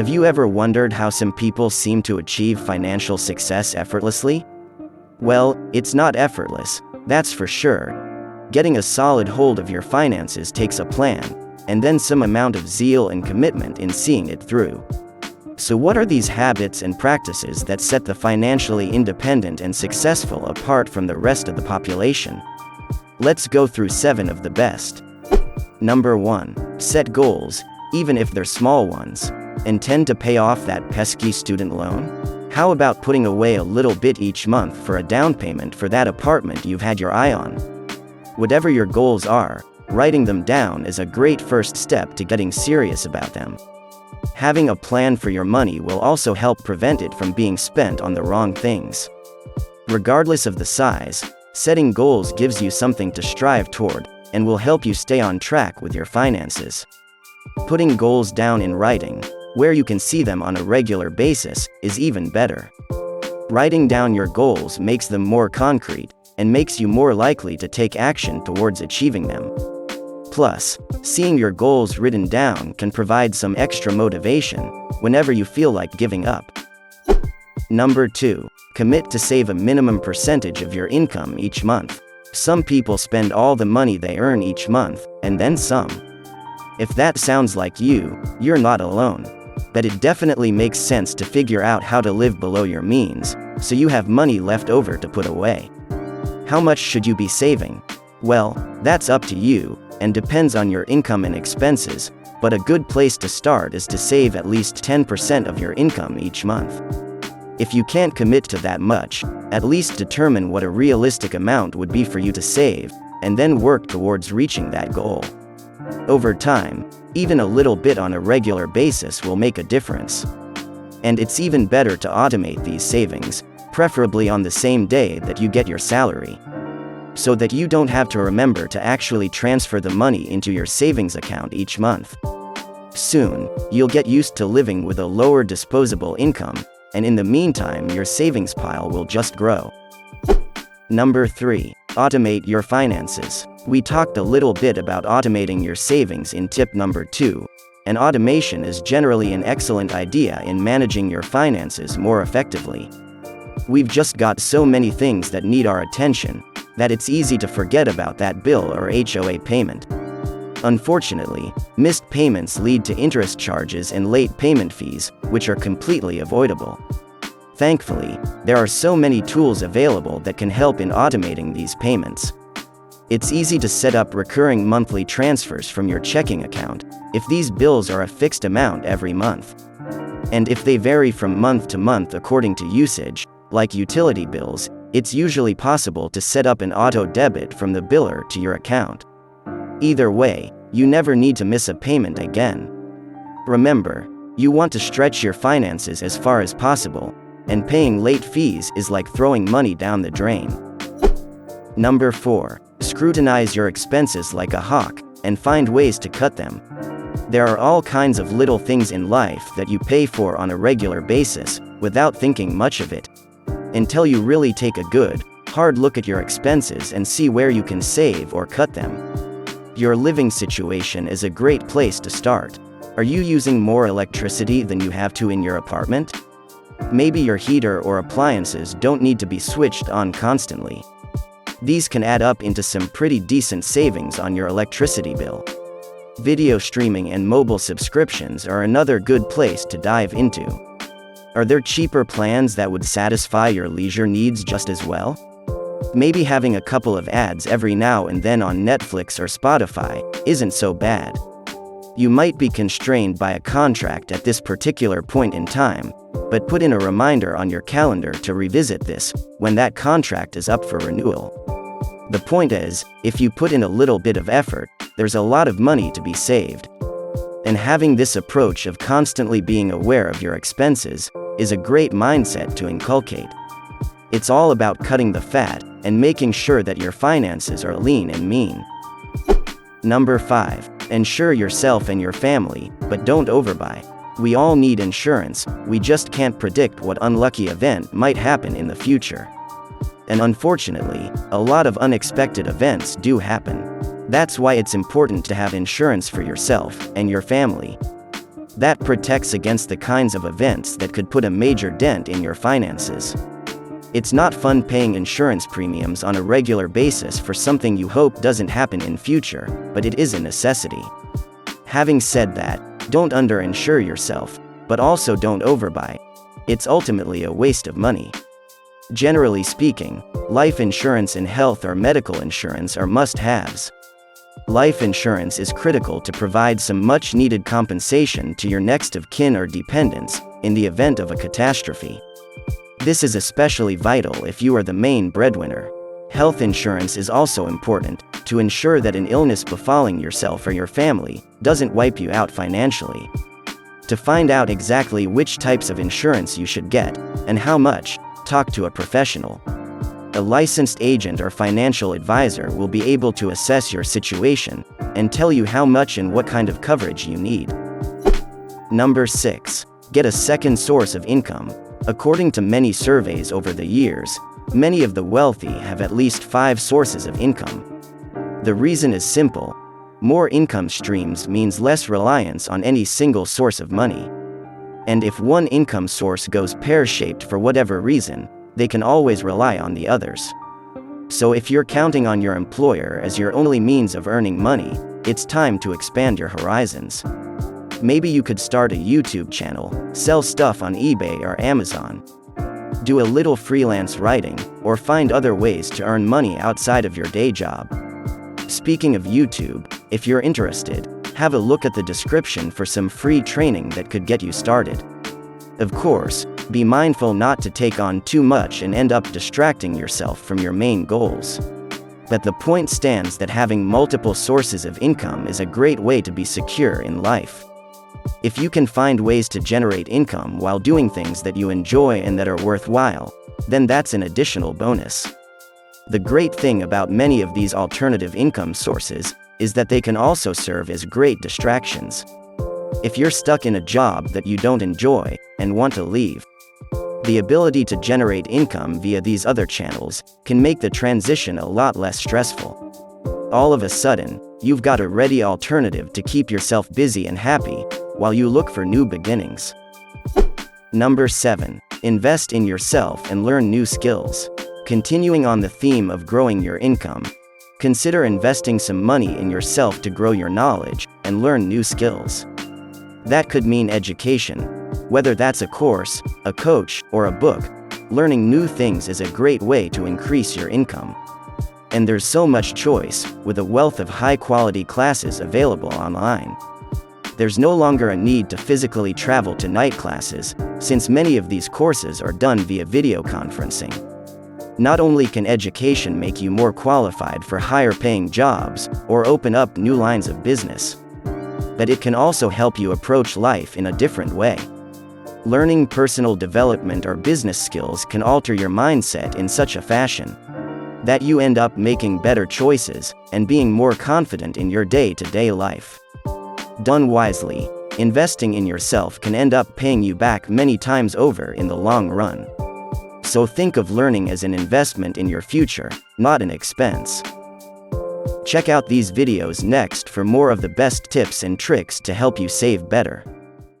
Have you ever wondered how some people seem to achieve financial success effortlessly? Well, it's not effortless, that's for sure. Getting a solid hold of your finances takes a plan, and then some amount of zeal and commitment in seeing it through. So what are these habits and practices that set the financially independent and successful apart from the rest of the population? Let's go through 7 of the best. Number 1. Set goals, even if they're small ones. Intend to pay off that pesky student loan? How about putting away a little bit each month for a down payment for that apartment you've had your eye on? Whatever your goals are, writing them down is a great first step to getting serious about them. Having a plan for your money will also help prevent it from being spent on the wrong things. Regardless of the size, setting goals gives you something to strive toward, and will help you stay on track with your finances. Putting goals down in writing, where you can see them on a regular basis, is even better. Writing down your goals makes them more concrete, and makes you more likely to take action towards achieving them. Plus, seeing your goals written down can provide some extra motivation whenever you feel like giving up. Number 2. Commit to save a minimum percentage of your income each month. Some people spend all the money they earn each month, and then some. If that sounds like you, you're not alone. But it definitely makes sense to figure out how to live below your means, so you have money left over to put away. How much should you be saving? Well, that's up to you, and depends on your income and expenses, but a good place to start is to save at least 10% of your income each month. If you can't commit to that much, at least determine what a realistic amount would be for you to save, and then work towards reaching that goal. Over time, even a little bit on a regular basis will make a difference. And it's even better to automate these savings, preferably on the same day that you get your salary, so that you don't have to remember to actually transfer the money into your savings account each month. Soon, you'll get used to living with a lower disposable income, and in the meantime your savings pile will just grow. Number 3. Automate your finances. We talked a little bit about automating your savings in tip number 2, and automation is generally an excellent idea in managing your finances more effectively. We've just got so many things that need our attention, that it's easy to forget about that bill or HOA payment. Unfortunately, missed payments lead to interest charges and late payment fees, which are completely avoidable. Thankfully, there are so many tools available that can help in automating these payments. It's easy to set up recurring monthly transfers from your checking account, if these bills are a fixed amount every month. And if they vary from month to month according to usage, like utility bills, it's usually possible to set up an auto debit from the biller to your account. Either way, you never need to miss a payment again. Remember, you want to stretch your finances as far as possible, and paying late fees is like throwing money down the drain. Number 4. Scrutinize your expenses like a hawk, and find ways to cut them. There are all kinds of little things in life that you pay for on a regular basis, without thinking much of it. Until you really take a good, hard look at your expenses and see where you can save or cut them. Your living situation is a great place to start. Are you using more electricity than you have to in your apartment? Maybe your heater or appliances don't need to be switched on constantly. These can add up into some pretty decent savings on your electricity bill. Video streaming and mobile subscriptions are another good place to dive into. Are there cheaper plans that would satisfy your leisure needs just as well? Maybe having a couple of ads every now and then on Netflix or Spotify isn't so bad. You might be constrained by a contract at this particular point in time, but put in a reminder on your calendar to revisit this when that contract is up for renewal. The point is, if you put in a little bit of effort, there's a lot of money to be saved. And having this approach of constantly being aware of your expenses is a great mindset to inculcate. It's all about cutting the fat and making sure that your finances are lean and mean. Number 5. Insure yourself and your family, but don't overbuy. We all need insurance, we just can't predict what unlucky event might happen in the future. And unfortunately, a lot of unexpected events do happen. That's why it's important to have insurance for yourself and your family. That protects against the kinds of events that could put a major dent in your finances. It's not fun paying insurance premiums on a regular basis for something you hope doesn't happen in future, but it is a necessity. Having said that, don't underinsure yourself, but also don't overbuy. It's ultimately a waste of money. Generally speaking, life insurance and health or medical insurance are must-haves. Life insurance is critical to provide some much-needed compensation to your next of kin or dependents in the event of a catastrophe. This is especially vital if you are the main breadwinner. Health insurance is also important to ensure that an illness befalling yourself or your family doesn't wipe you out financially. To find out exactly which types of insurance you should get and how much, talk to a professional. A licensed agent or financial advisor will be able to assess your situation and tell you how much and what kind of coverage you need. Number 6. Get a second source of income. According to many surveys over the years, many of the wealthy have at least 5 sources of income. The reason is simple. More income streams means less reliance on any single source of money. And if one income source goes pear-shaped for whatever reason, they can always rely on the others. So if you're counting on your employer as your only means of earning money, it's time to expand your horizons. Maybe you could start a YouTube channel, sell stuff on eBay or Amazon, do a little freelance writing, or find other ways to earn money outside of your day job. Speaking of YouTube, if you're interested, have a look at the description for some free training that could get you started. Of course, be mindful not to take on too much and end up distracting yourself from your main goals. But the point stands that having multiple sources of income is a great way to be secure in life. If you can find ways to generate income while doing things that you enjoy and that are worthwhile, then that's an additional bonus. The great thing about many of these alternative income sources is that they can also serve as great distractions. If you're stuck in a job that you don't enjoy and want to leave, the ability to generate income via these other channels can make the transition a lot less stressful. All of a sudden, you've got a ready alternative to keep yourself busy and happy while you look for new beginnings. Number 7. Invest in yourself and learn new skills. Continuing on the theme of growing your income, consider investing some money in yourself to grow your knowledge and learn new skills. That could mean education. Whether that's a course, a coach, or a book, learning new things is a great way to increase your income. And there's so much choice, with a wealth of high-quality classes available online. There's no longer a need to physically travel to night classes, since many of these courses are done via video conferencing. Not only can education make you more qualified for higher-paying jobs or open up new lines of business, but it can also help you approach life in a different way. Learning personal development or business skills can alter your mindset in such a fashion that you end up making better choices and being more confident in your day-to-day life. Done wisely, investing in yourself can end up paying you back many times over in the long run. So think of learning as an investment in your future, not an expense. Check out these videos next for more of the best tips and tricks to help you save better.